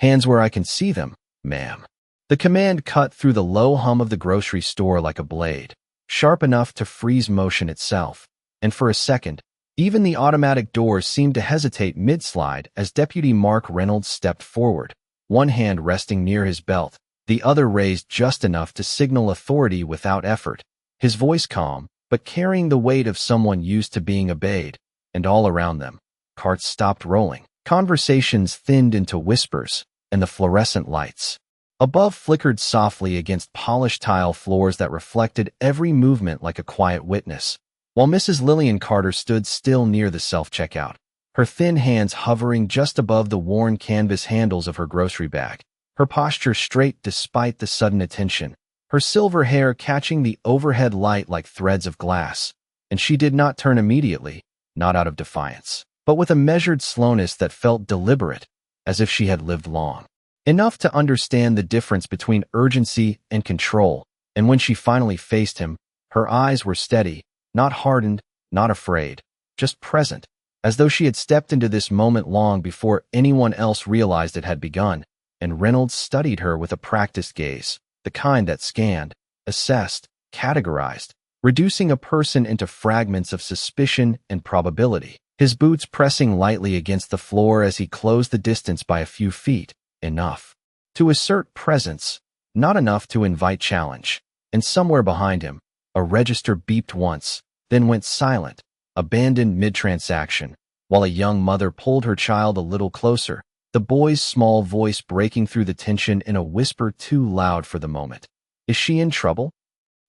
Hands where I can see them, ma'am." The command cut through the low hum of the grocery store like a blade, sharp enough to freeze motion itself. And for a second, even the automatic doors seemed to hesitate mid-slide as Deputy Mark Reynolds stepped forward, one hand resting near his belt, the other raised just enough to signal authority without effort, his voice calm, but carrying the weight of someone used to being obeyed. And all around them, carts stopped rolling, conversations thinned into whispers, and the fluorescent lights above flickered softly against polished tile floors that reflected every movement like a quiet witness, while Mrs. Lillian Carter stood still near the self-checkout, her thin hands hovering just above the worn canvas handles of her grocery bag, her posture straight despite the sudden attention, her silver hair catching the overhead light like threads of glass. And she did not turn immediately, not out of defiance, but with a measured slowness that felt deliberate, as if she had lived long enough to understand the difference between urgency and control. And when she finally faced him, her eyes were steady, not hardened, not afraid, just present, as though she had stepped into this moment long before anyone else realized it had begun. And Reynolds studied her with a practiced gaze, the kind that scanned, assessed, categorized, reducing a person into fragments of suspicion and probability, his boots pressing lightly against the floor as he closed the distance by a few feet, enough to assert presence, not enough to invite challenge. And somewhere behind him, a register beeped once, then went silent, abandoned mid-transaction, while a young mother pulled her child a little closer, the boy's small voice breaking through the tension in a whisper too loud for the moment. "Is she in trouble?"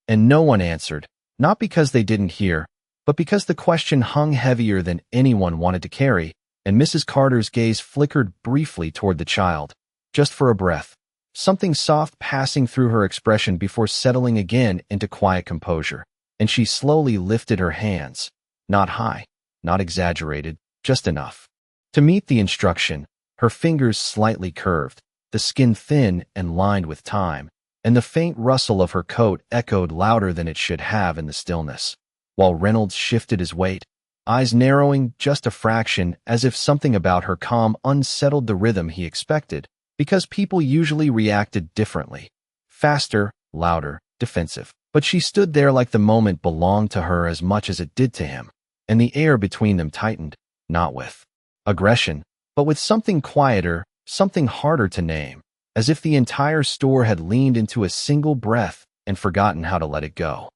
And no one answered, not because they didn't hear, but because the question hung heavier than anyone wanted to carry, and Mrs. Carter's gaze flickered briefly toward the child, just for a breath, something soft passing through her expression before settling again into quiet composure. And she slowly lifted her hands, not high, not exaggerated, just enough to meet the instruction, her fingers slightly curved, the skin thin and lined with time, and the faint rustle of her coat echoed louder than it should have in the stillness, while Reynolds shifted his weight, eyes narrowing just a fraction as if something about her calm unsettled the rhythm he expected, because people usually reacted differently, faster, louder, defensive. But she stood there like the moment belonged to her as much as it did to him, and the air between them tightened, not with aggression, but with something quieter, something harder to name, as if the entire store had leaned into a single breath and forgotten how to let it go.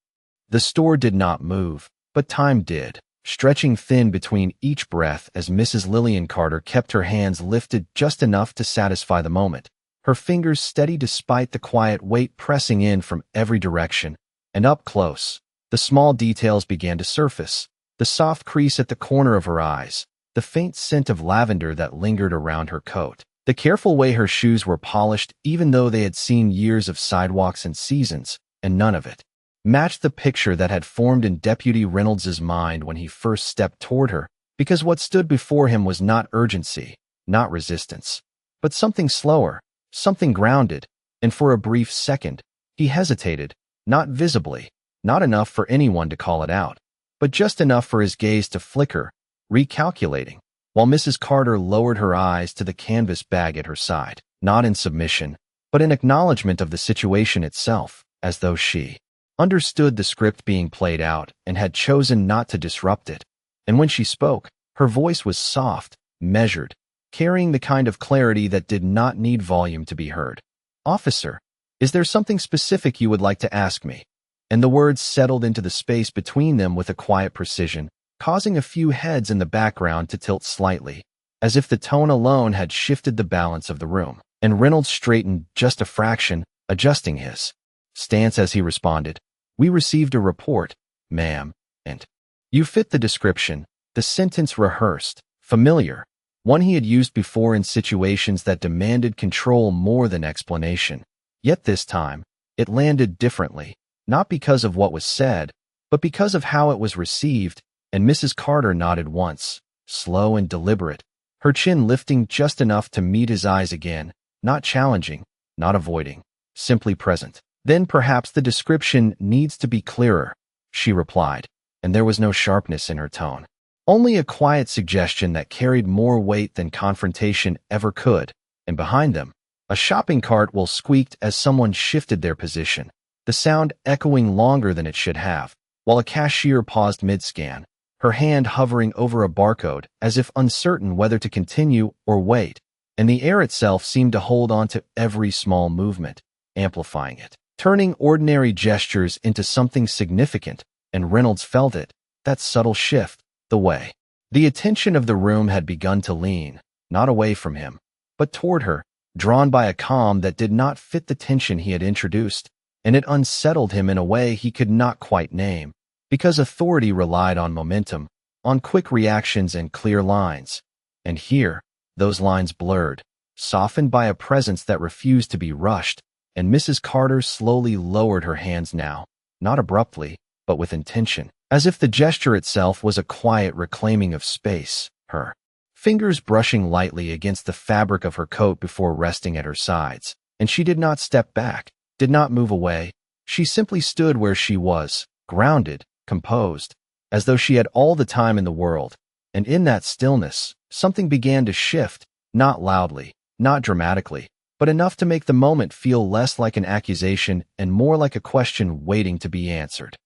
The store did not move, but time did, stretching thin between each breath as Mrs. Lillian Carter kept her hands lifted just enough to satisfy the moment, her fingers steady despite the quiet weight pressing in from every direction. And up close, the small details began to surface, the soft crease at the corner of her eyes, the faint scent of lavender that lingered around her coat, the careful way her shoes were polished even though they had seen years of sidewalks and seasons, and none of it matched the picture that had formed in Deputy Reynolds's mind when he first stepped toward her, because what stood before him was not urgency, not resistance, but something slower, something grounded. And for a brief second, he hesitated, not visibly, not enough for anyone to call it out, but just enough for his gaze to flicker, recalculating, while Mrs. Carter lowered her eyes to the canvas bag at her side, not in submission, but in acknowledgement of the situation itself, as though she understood the script being played out and had chosen not to disrupt it. And when she spoke, her voice was soft, measured, carrying the kind of clarity that did not need volume to be heard. "Officer, is there something specific you would like to ask me?" And the words settled into the space between them with a quiet precision, causing a few heads in the background to tilt slightly, as if the tone alone had shifted the balance of the room. And Reynolds straightened just a fraction, adjusting his stance as he responded, "We received a report, ma'am, and you fit the description." The sentence rehearsed, familiar, one he had used before in situations that demanded control more than explanation. Yet this time, it landed differently, not because of what was said, but because of how it was received. And Mrs. Carter nodded once, slow and deliberate, her chin lifting just enough to meet his eyes again, not challenging, not avoiding, simply present. "Then perhaps the description needs to be clearer," she replied, and there was no sharpness in her tone, only a quiet suggestion that carried more weight than confrontation ever could. and behind them, a shopping cart will squeaked as someone shifted their position, the sound echoing longer than it should have, while a cashier paused mid-scan, her hand hovering over a barcode as if uncertain whether to continue or wait, and the air itself seemed to hold on to every small movement, amplifying it, turning ordinary gestures into something significant, and Reynolds felt it, that subtle shift, the way. The attention of the room had begun to lean, not away from him, but toward her, drawn by a calm that did not fit the tension he had introduced, and it unsettled him in a way he could not quite name, because authority relied on momentum, on quick reactions and clear lines. And here, those lines blurred, softened by a presence that refused to be rushed, and Mrs. Carter slowly lowered her hands now, not abruptly, but with intention, as if the gesture itself was a quiet reclaiming of space, her fingers brushing lightly against the fabric of her coat before resting at her sides. And she did not step back, did not move away. She simply stood where she was, grounded, composed, as though she had all the time in the world. And in that stillness, something began to shift, not loudly, not dramatically, but enough to make the moment feel less like an accusation and more like a question waiting to be answered.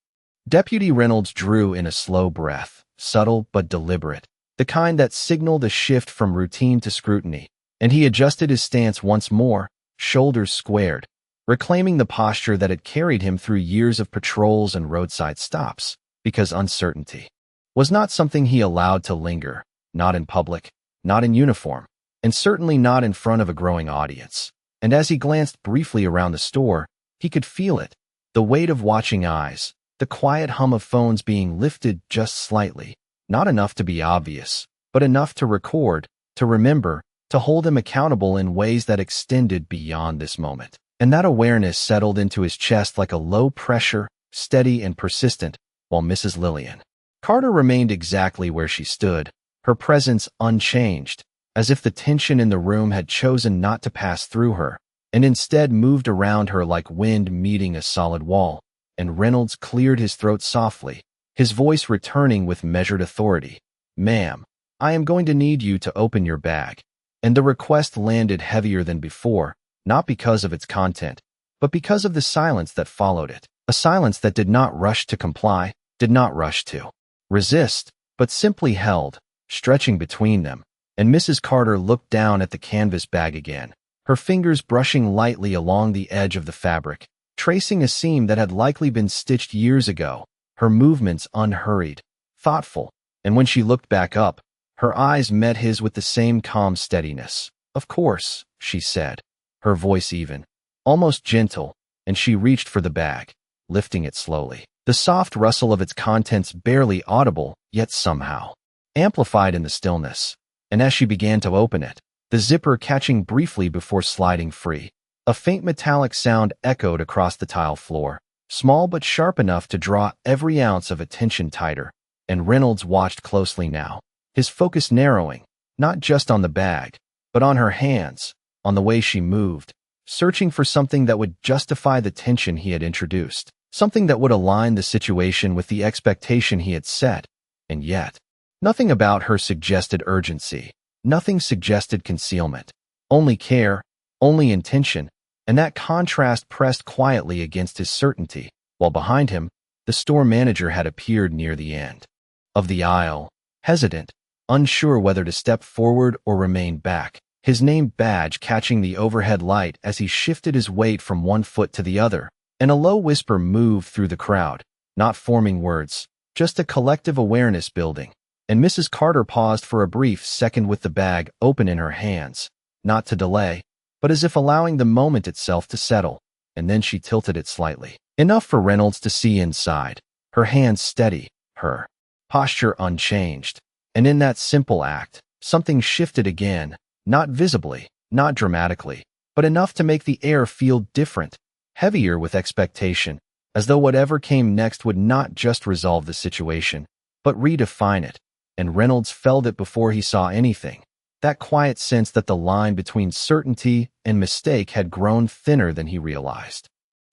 Deputy Reynolds drew in a slow breath, subtle but deliberate, the kind that signaled a shift from routine to scrutiny, and he adjusted his stance once more, shoulders squared, reclaiming the posture that had carried him through years of patrols and roadside stops, because uncertainty was not something he allowed to linger, not in public, not in uniform, and certainly not in front of a growing audience. And as he glanced briefly around the store, he could feel it, the weight of watching eyes, the quiet hum of phones being lifted just slightly, not enough to be obvious, but enough to record, to remember, to hold him accountable in ways that extended beyond this moment. And that awareness settled into his chest like a low pressure, steady and persistent, while Mrs. Lillian Carter remained exactly where she stood, her presence unchanged, as if the tension in the room had chosen not to pass through her, and instead moved around her like wind meeting a solid wall. And Reynolds cleared his throat softly, his voice returning with measured authority. "Ma'am, I am going to need you to open your bag." And the request landed heavier than before, not because of its content, but because of the silence that followed it. A silence that did not rush to comply, did not rush to resist, but simply held, stretching between them. And Mrs. Carter looked down at the canvas bag again, her fingers brushing lightly along the edge of the fabric, tracing a seam that had likely been stitched years ago, her movements unhurried, thoughtful, and when she looked back up, her eyes met his with the same calm steadiness. "Of course," she said, her voice even, almost gentle, and she reached for the bag, lifting it slowly, the soft rustle of its contents barely audible, yet somehow amplified in the stillness. And as she began to open it, the zipper catching briefly before sliding free, a faint metallic sound echoed across the tile floor, small but sharp enough to draw every ounce of attention tighter. And Reynolds watched closely now, his focus narrowing, not just on the bag, but on her hands, on the way she moved, searching for something that would justify the tension he had introduced, something that would align the situation with the expectation he had set. And yet, nothing about her suggested urgency, nothing suggested concealment, only care, only intention, and that contrast pressed quietly against his certainty, while behind him, the store manager had appeared near the end of the aisle, hesitant, unsure whether to step forward or remain back, his name badge catching the overhead light as he shifted his weight from one foot to the other, and a low whisper moved through the crowd, not forming words, just a collective awareness building. And Mrs. Carter paused for a brief second with the bag open in her hands, not to delay, but as if allowing the moment itself to settle, and then she tilted it slightly, enough for Reynolds to see inside, her hands steady, her posture unchanged. And in that simple act, something shifted again, not visibly, not dramatically, but enough to make the air feel different, heavier with expectation, as though whatever came next would not just resolve the situation, but redefine it. And Reynolds felt it before he saw anything, that quiet sense that the line between certainty and mistake had grown thinner than he realized.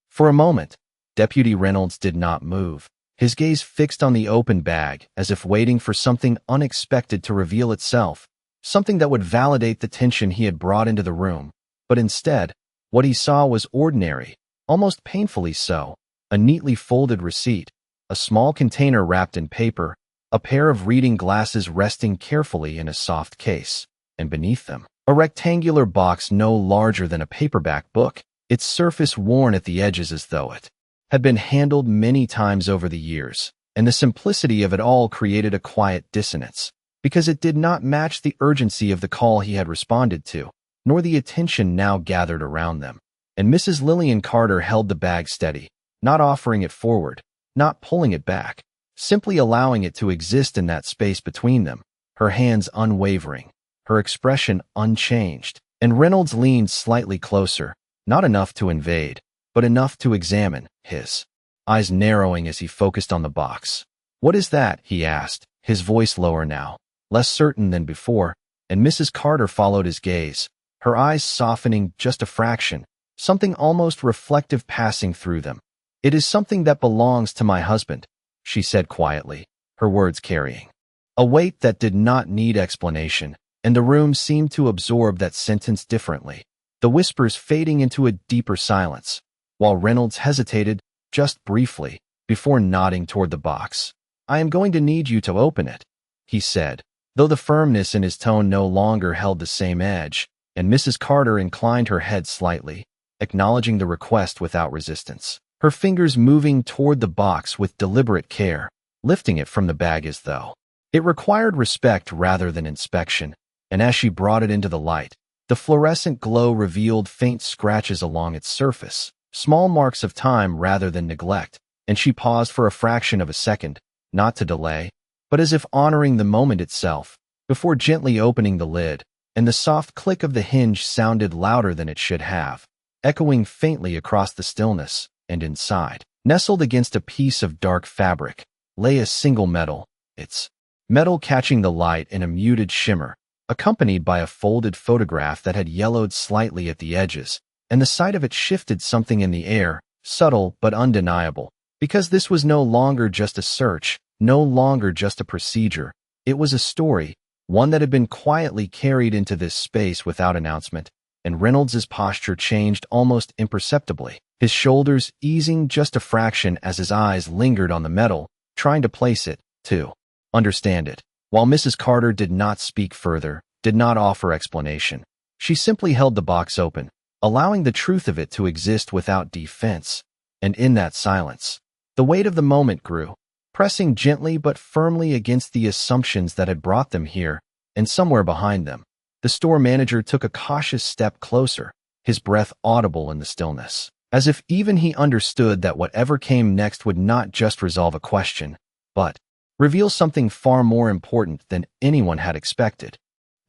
For a moment, Deputy Reynolds did not move, his gaze fixed on the open bag as if waiting for something unexpected to reveal itself. something that would validate the tension he had brought into the room. But instead, what he saw was ordinary, almost painfully so. A neatly folded receipt, a small container wrapped in paper, a pair of reading glasses resting carefully in a soft case, and beneath them, a rectangular box no larger than a paperback book, its surface worn at the edges as though it had been handled many times over the years, and the simplicity of it all created a quiet dissonance, because it did not match the urgency of the call he had responded to, nor the attention now gathered around them. And Mrs. Lillian Carter held the bag steady, not offering it forward, not pulling it back, simply allowing it to exist in that space between them, her hands unwavering, her expression unchanged. And Reynolds leaned slightly closer, not enough to invade, but enough to examine, his eyes narrowing as he focused on the box. "What is that?" he asked, his voice lower now, less certain than before, and Mrs. Carter followed his gaze, her eyes softening just a fraction, something almost reflective passing through them. "It is something that belongs to my husband," she said quietly, her words carrying a weight that did not need explanation, and the room seemed to absorb that sentence differently, the whispers fading into a deeper silence, while Reynolds hesitated, just briefly, before nodding toward the box. "I am going to need you to open it," he said, though the firmness in his tone no longer held the same edge, and Mrs. Carter inclined her head slightly, acknowledging the request without resistance, her fingers moving toward the box with deliberate care, lifting it from the bag as though it required respect rather than inspection. And as she brought it into the light, the fluorescent glow revealed faint scratches along its surface, small marks of time rather than neglect, and she paused for a fraction of a second, not to delay, but as if honoring the moment itself, before gently opening the lid, and the soft click of the hinge sounded louder than it should have, echoing faintly across the stillness, and inside, nestled against a piece of dark fabric, lay a single medal, its metal catching the light in a muted shimmer, accompanied by a folded photograph that had yellowed slightly at the edges, and the sight of it shifted something in the air, subtle but undeniable, because this was no longer just a search, no longer just a procedure. It was a story, one that had been quietly carried into this space without announcement, and Reynolds's posture changed almost imperceptibly, his shoulders easing just a fraction as his eyes lingered on the metal, trying to place it, to understand it. While Mrs. Carter did not speak further, did not offer explanation, she simply held the box open, allowing the truth of it to exist without defense. And in that silence, the weight of the moment grew, pressing gently but firmly against the assumptions that had brought them here, and somewhere behind them, the store manager took a cautious step closer, his breath audible in the stillness, as if even he understood that whatever came next would not just resolve a question, but reveal something far more important than anyone had expected.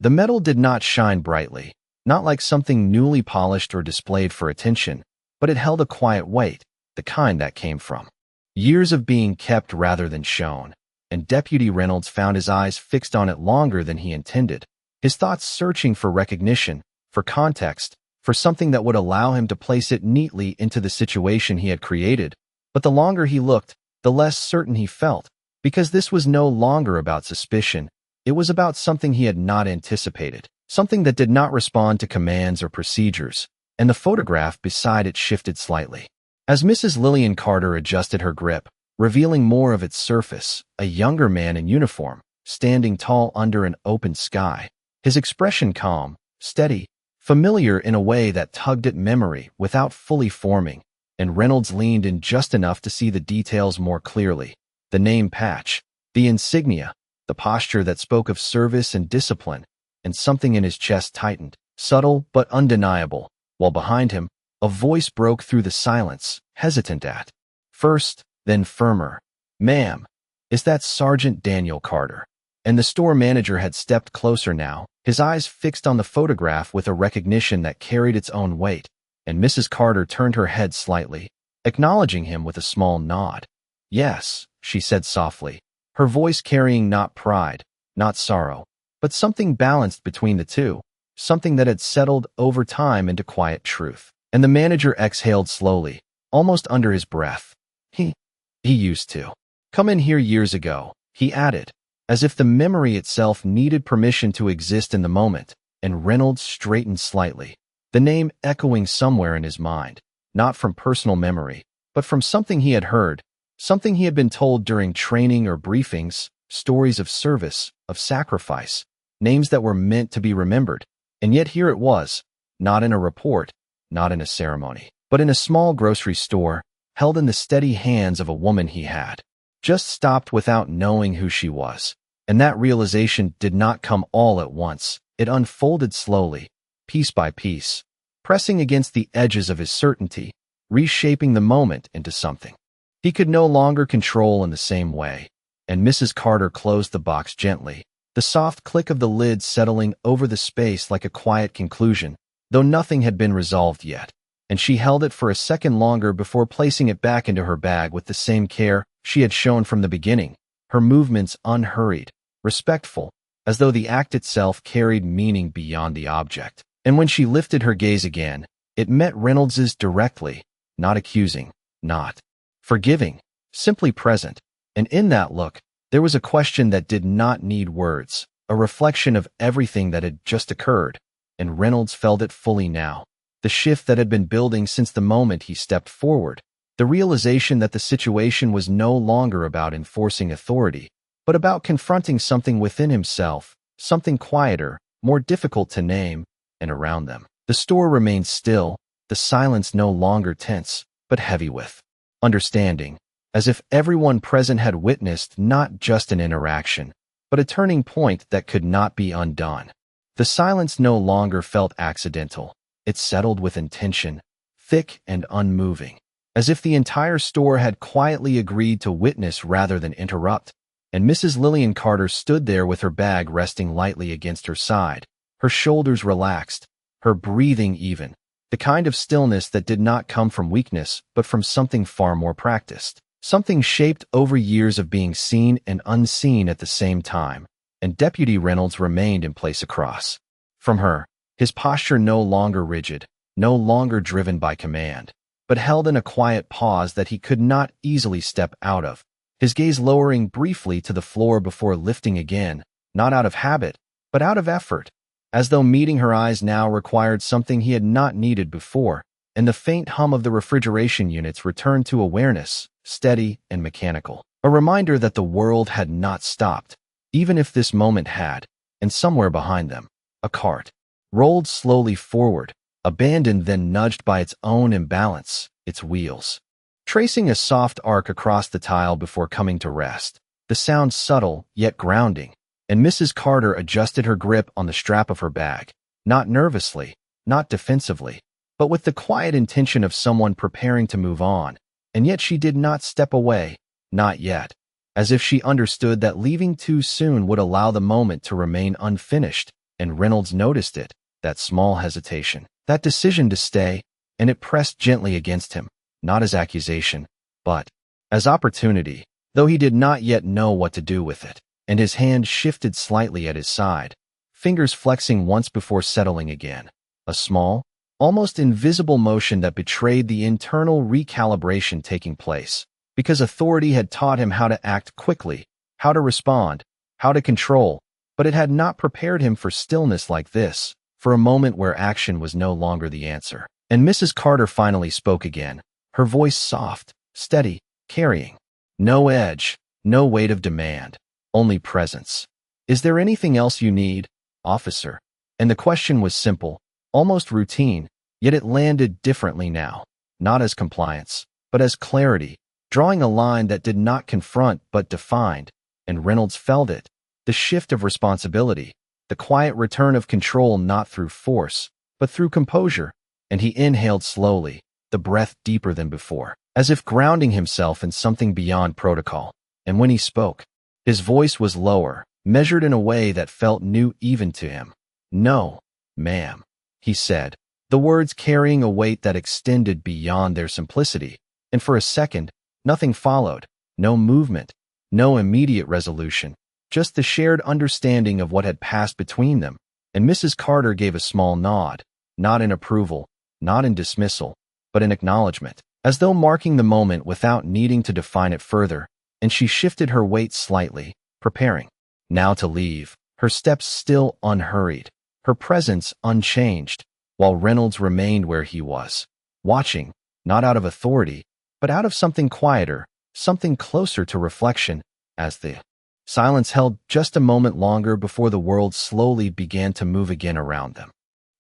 The metal did not shine brightly, not like something newly polished or displayed for attention, but it held a quiet weight, the kind that came from years of being kept rather than shown, and Deputy Reynolds found his eyes fixed on it longer than he intended, his thoughts searching for recognition, for context, for something that would allow him to place it neatly into the situation he had created. But the longer he looked, the less certain he felt, because this was no longer about suspicion, it was about something he had not anticipated, something that did not respond to commands or procedures, and the photograph beside it shifted slightly. As Mrs. Lillian Carter adjusted her grip, revealing more of its surface, a younger man in uniform, standing tall under an open sky, his expression calm, steady, familiar in a way that tugged at memory without fully forming, and Reynolds leaned in just enough to see the details more clearly. The name patch, the insignia, the posture that spoke of service and discipline, and something in his chest tightened, subtle but undeniable, while behind him, a voice broke through the silence, hesitant at first, then firmer. "Ma'am, is that Sergeant Daniel Carter?" And the store manager had stepped closer now, his eyes fixed on the photograph with a recognition that carried its own weight, and Mrs. Carter turned her head slightly, acknowledging him with a small nod. "Yes," she said softly, her voice carrying not pride, not sorrow, but something balanced between the two, something that had settled over time into quiet truth. And the manager exhaled slowly, almost under his breath. He used to come in here years ago," he added, as if the memory itself needed permission to exist in the moment, and Reynolds straightened slightly, the name echoing somewhere in his mind, not from personal memory, but from something he had heard, something he had been told during training or briefings, stories of service, of sacrifice, names that were meant to be remembered. And yet here it was, not in a report, not in a ceremony, but in a small grocery store, held in the steady hands of a woman he had just stopped without knowing who she was. And that realization did not come all at once. It unfolded slowly, piece by piece, pressing against the edges of his certainty, reshaping the moment into something he could no longer control in the same way. And Mrs. Carter closed the box gently, the soft click of the lid settling over the space like a quiet conclusion, though nothing had been resolved yet. And she held it for a second longer before placing it back into her bag with the same care she had shown from the beginning, her movements unhurried, respectful, as though the act itself carried meaning beyond the object. And when she lifted her gaze again, it met Reynolds's directly, not accusing, not forgiving, simply present. And in that look, there was a question that did not need words, a reflection of everything that had just occurred, and Reynolds felt it fully now. The shift that had been building since the moment he stepped forward, the realization that the situation was no longer about enforcing authority, but about confronting something within himself, something quieter, more difficult to name, and around them. The store remained still, the silence no longer tense, but heavy with understanding, as if everyone present had witnessed not just an interaction, but a turning point that could not be undone. The silence no longer felt accidental. It settled with intention, thick and unmoving, as if the entire store had quietly agreed to witness rather than interrupt. And Mrs. Lillian Carter stood there with her bag resting lightly against her side, her shoulders relaxed, her breathing even, the kind of stillness that did not come from weakness but from something far more practiced, something shaped over years of being seen and unseen at the same time. And Deputy Reynolds remained in place across from her, his posture no longer rigid, no longer driven by command, but held in a quiet pause that he could not easily step out of, his gaze lowering briefly to the floor before lifting again, not out of habit, but out of effort, as though meeting her eyes now required something he had not needed before. And the faint hum of the refrigeration units returned to awareness, steady and mechanical, a reminder that the world had not stopped, even if this moment had. And somewhere behind them, a cart rolled slowly forward, abandoned then nudged by its own imbalance, its wheels tracing a soft arc across the tile before coming to rest, the sound subtle yet grounding. And Mrs. Carter adjusted her grip on the strap of her bag, not nervously, not defensively, but with the quiet intention of someone preparing to move on. And yet she did not step away, not yet, as if she understood that leaving too soon would allow the moment to remain unfinished. And Reynolds noticed it, that small hesitation, that decision to stay, and it pressed gently against him, not as accusation, but as opportunity, though he did not yet know what to do with it. And his hand shifted slightly at his side, fingers flexing once before settling again, a small, almost invisible motion that betrayed the internal recalibration taking place, because authority had taught him how to act quickly, how to respond, how to control, but it had not prepared him for stillness like this, for a moment where action was no longer the answer. And Mrs. Carter finally spoke again, her voice soft, steady, carrying no edge, no weight of demand, only presence. "Is there anything else you need, officer?" And the question was simple, almost routine, yet it landed differently now, not as compliance, but as clarity, drawing a line that did not confront but defined. And Reynolds felt it, the shift of responsibility, the quiet return of control not through force, but through composure. And he inhaled slowly, the breath deeper than before, as if grounding himself in something beyond protocol. And when he spoke, his voice was lower, measured in a way that felt new even to him. "No, ma'am," he said, the words carrying a weight that extended beyond their simplicity. And for a second, nothing followed, no movement, no immediate resolution, just the shared understanding of what had passed between them. And Mrs. Carter gave a small nod, not in approval, not in dismissal, but in acknowledgement, as though marking the moment without needing to define it further. And she shifted her weight slightly, preparing now to leave, her steps still unhurried, her presence unchanged, while Reynolds remained where he was, watching, not out of authority, but out of something quieter, something closer to reflection, as the silence held just a moment longer before the world slowly began to move again around them.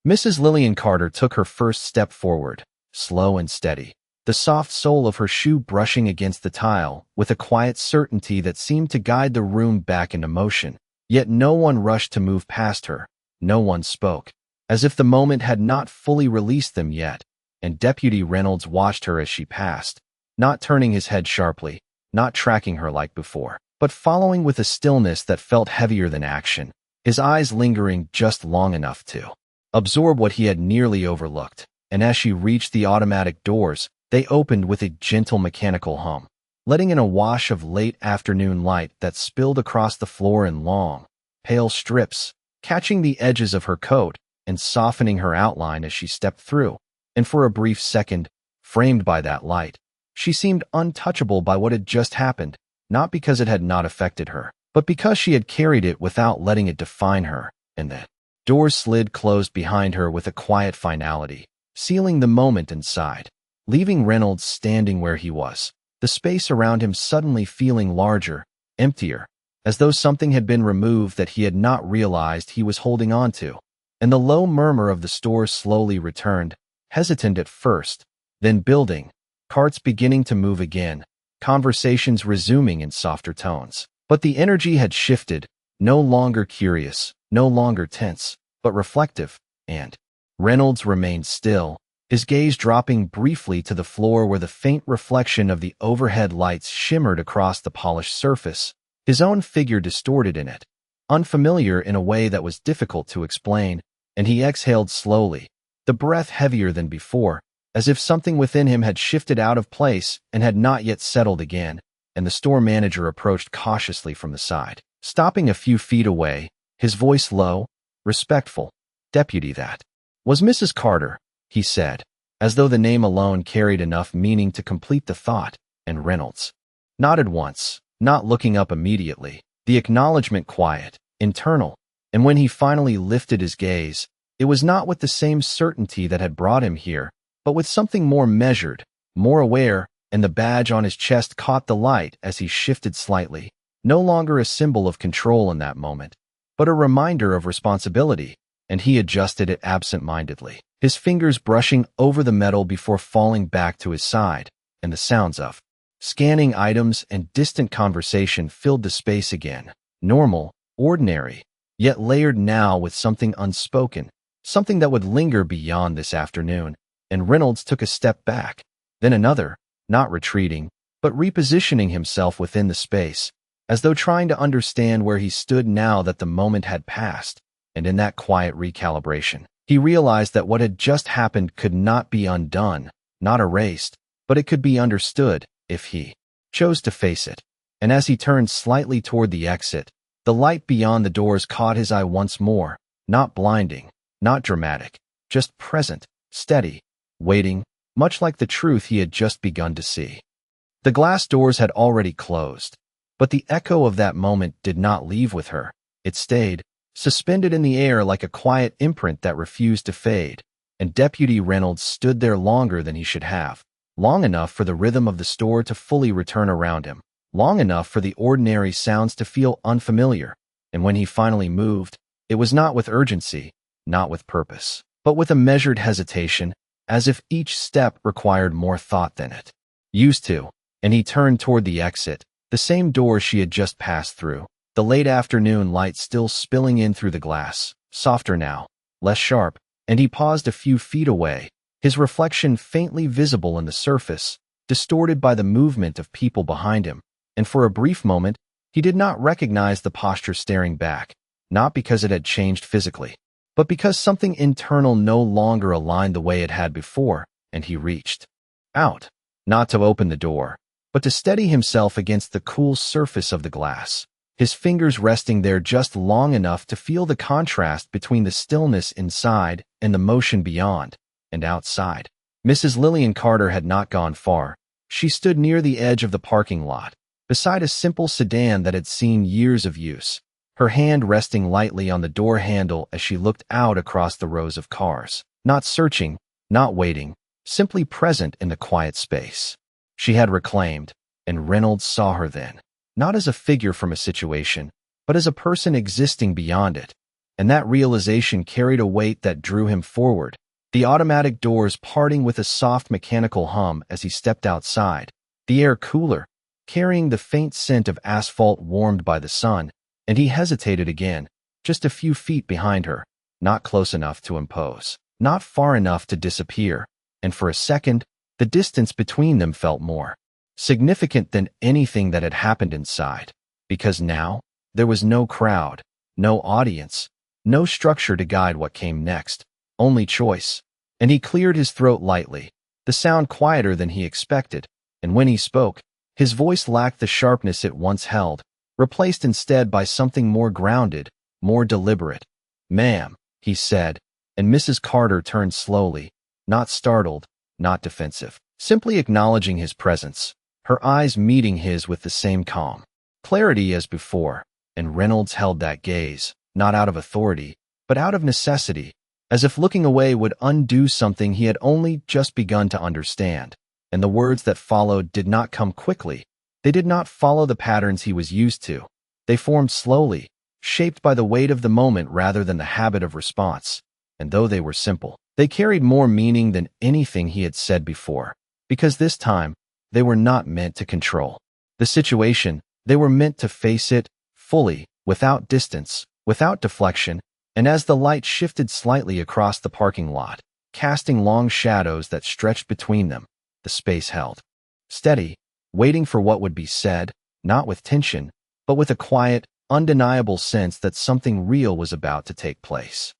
Mrs. Lillian Carter took her first step forward, slow and steady, the soft sole of her shoe brushing against the tile with a quiet certainty that seemed to guide the room back into motion. Yet no one rushed to move past her, no one spoke, as if the moment had not fully released them yet, and Deputy Reynolds watched her as she passed, not turning his head sharply, not tracking her like before, but following with a stillness that felt heavier than action, his eyes lingering just long enough to absorb what he had nearly overlooked. And as she reached the automatic doors, they opened with a gentle mechanical hum, letting in a wash of late afternoon light that spilled across the floor in long, pale strips, catching the edges of her coat and softening her outline as she stepped through. And for a brief second, framed by that light, she seemed untouchable by what had just happened, not because it had not affected her, but because she had carried it without letting it define her. And the doors slid closed behind her with a quiet finality, sealing the moment inside, leaving Reynolds standing where he was, the space around him suddenly feeling larger, emptier, as though something had been removed that he had not realized he was holding on to. And the low murmur of the store slowly returned, hesitant at first, then building, carts beginning to move again, conversations resuming in softer tones. But the energy had shifted, no longer curious, no longer tense, but reflective, and Reynolds remained still, his gaze dropping briefly to the floor where the faint reflection of the overhead lights shimmered across the polished surface, his own figure distorted in it, unfamiliar in a way that was difficult to explain, and he exhaled slowly, the breath heavier than before, as if something within him had shifted out of place and had not yet settled again. And the store manager approached cautiously from the side, stopping a few feet away, his voice low, respectful. "Deputy, that was Mrs. Carter," he said, as though the name alone carried enough meaning to complete the thought, and Reynolds nodded once, not looking up immediately, the acknowledgement quiet, internal, and when he finally lifted his gaze, it was not with the same certainty that had brought him here, but with something more measured, more aware, and the badge on his chest caught the light as he shifted slightly, no longer a symbol of control in that moment, but a reminder of responsibility, and he adjusted it absent-mindedly, his fingers brushing over the metal before falling back to his side, and the sounds of scanning items and distant conversation filled the space again, normal, ordinary, yet layered now with something unspoken, something that would linger beyond this afternoon, and Reynolds took a step back, then another, not retreating, but repositioning himself within the space, as though trying to understand where he stood now that the moment had passed. And in that quiet recalibration, he realized that what had just happened could not be undone, not erased, but it could be understood if he chose to face it. And as he turned slightly toward the exit, the light beyond the doors caught his eye once more, not blinding, not dramatic, just present, steady, waiting, much like the truth he had just begun to see. The glass doors had already closed, but the echo of that moment did not leave with her. It stayed, suspended in the air like a quiet imprint that refused to fade, and Deputy Reynolds stood there longer than he should have, long enough for the rhythm of the store to fully return around him, long enough for the ordinary sounds to feel unfamiliar, and when he finally moved, it was not with urgency, not with purpose, but with a measured hesitation, as if each step required more thought than it used to, and he turned toward the exit, the same door she had just passed through, the late afternoon light still spilling in through the glass, softer now, less sharp, and he paused a few feet away, his reflection faintly visible in the surface, distorted by the movement of people behind him, and for a brief moment, he did not recognize the posture staring back, not because it had changed physically, but because something internal no longer aligned the way it had before, and he reached out, not to open the door, but to steady himself against the cool surface of the glass, his fingers resting there just long enough to feel the contrast between the stillness inside and the motion beyond and outside. Mrs. Lillian Carter had not gone far. She stood near the edge of the parking lot, beside a simple sedan that had seen years of use, her hand resting lightly on the door handle as she looked out across the rows of cars. Not searching, not waiting, simply present in the quiet space she had reclaimed, and Reynolds saw her then, not as a figure from a situation, but as a person existing beyond it. And that realization carried a weight that drew him forward, the automatic doors parting with a soft mechanical hum as he stepped outside, the air cooler, carrying the faint scent of asphalt warmed by the sun, and he hesitated again, just a few feet behind her, not close enough to impose, not far enough to disappear, and for a second, the distance between them felt more significant than anything that had happened inside, because now there was no crowd, no audience, no structure to guide what came next, only choice. And he cleared his throat lightly, the sound quieter than he expected, and when he spoke, his voice lacked the sharpness it once held, replaced instead by something more grounded, more deliberate. "Ma'am," he said, and Mrs. Carter turned slowly, not startled, not defensive, simply acknowledging his presence, her eyes meeting his with the same calm clarity as before, and Reynolds held that gaze, not out of authority, but out of necessity, as if looking away would undo something he had only just begun to understand. And the words that followed did not come quickly. They did not follow the patterns he was used to. They formed slowly, shaped by the weight of the moment rather than the habit of response. And though they were simple, they carried more meaning than anything he had said before, because this time, they were not meant to control the situation. They were meant to face it fully, without distance, without deflection. And as the light shifted slightly across the parking lot, casting long shadows that stretched between them, the space held steady, waiting for what would be said, not with tension, but with a quiet, undeniable sense that something real was about to take place.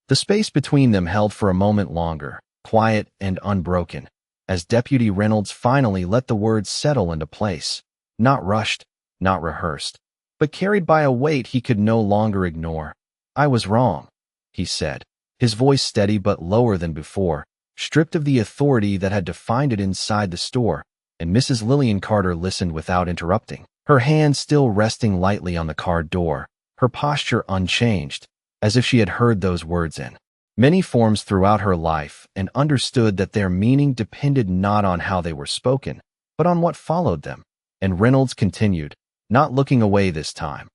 The space between them held for a moment longer, quiet and unbroken, as Deputy Reynolds finally let the words settle into place, not rushed, not rehearsed, but carried by a weight he could no longer ignore. "I was wrong," he said, his voice steady but lower than before, stripped of the authority that had defined it inside the store, and Mrs. Lillian Carter listened without interrupting, her hand still resting lightly on the car door, her posture unchanged, as if she had heard those words in many forms throughout her life and understood that their meaning depended not on how they were spoken, but on what followed them. And Reynolds continued, not looking away this time.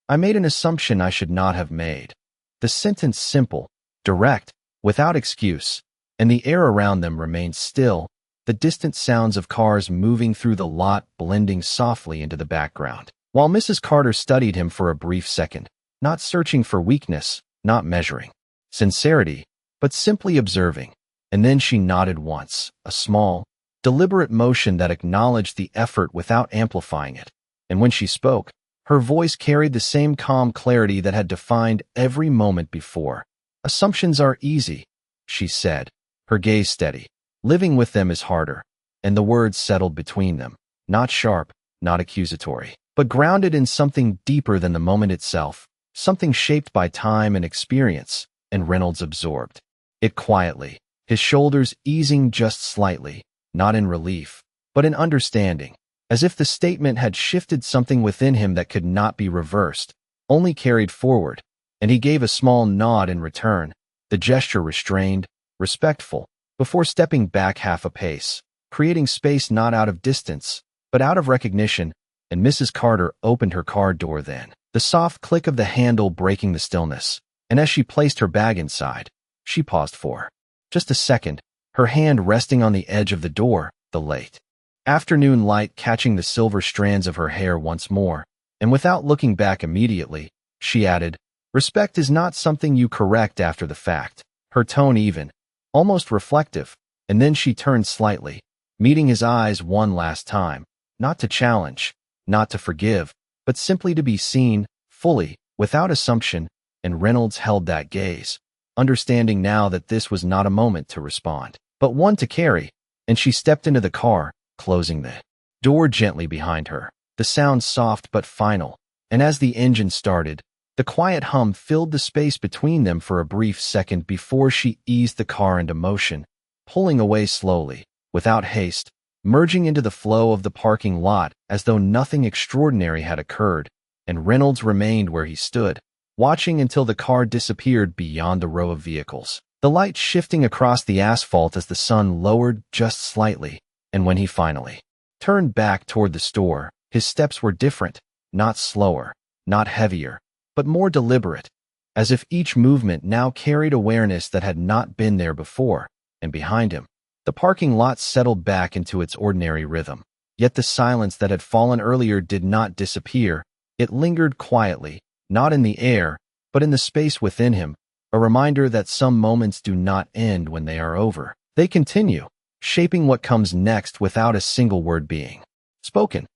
"I made an assumption I should not have made." The sentence simple, direct, without excuse, and the air around them remained still, the distant sounds of cars moving through the lot blending softly into the background, while Mrs. Carter studied him for a brief second, not searching for weakness, not measuring sincerity, but simply observing. And then she nodded once, a small, deliberate motion that acknowledged the effort without amplifying it. And when she spoke, her voice carried the same calm clarity that had defined every moment before. "Assumptions are easy," she said, her gaze steady. "Living with them is harder." And the words settled between them, not sharp, not accusatory, but grounded in something deeper than the moment itself, something shaped by time and experience, and Reynolds absorbed it quietly, his shoulders easing just slightly, not in relief, but in understanding, as if the statement had shifted something within him that could not be reversed, only carried forward, and he gave a small nod in return, the gesture restrained, respectful, before stepping back half a pace, creating space not out of distance, but out of recognition. And Mrs. Carter opened her car door then, the soft click of the handle breaking the stillness, and as she placed her bag inside, she paused for just a second, her hand resting on the edge of the door, the late afternoon light catching the silver strands of her hair once more, and without looking back immediately, she added, "Respect is not something you correct after the fact," her tone even, almost reflective, and then she turned slightly, meeting his eyes one last time, not to challenge, not to forgive, but simply to be seen, fully, without assumption, and Reynolds held that gaze, understanding now that this was not a moment to respond, but one to carry, and she stepped into the car, closing the door gently behind her, the sound soft but final, and as the engine started, the quiet hum filled the space between them for a brief second before she eased the car into motion, pulling away slowly, without haste, merging into the flow of the parking lot as though nothing extraordinary had occurred. and Reynolds remained where he stood, watching until the car disappeared beyond the row of vehicles. The light shifting across the asphalt as the sun lowered just slightly, and when he finally turned back toward the store, his steps were different, not slower, not heavier, but more deliberate, as if each movement now carried awareness that had not been there before, and behind him, the parking lot settled back into its ordinary rhythm. Yet the silence that had fallen earlier did not disappear. It lingered quietly, not in the air, but in the space within him, a reminder that some moments do not end when they are over. They continue, shaping what comes next without a single word being spoken.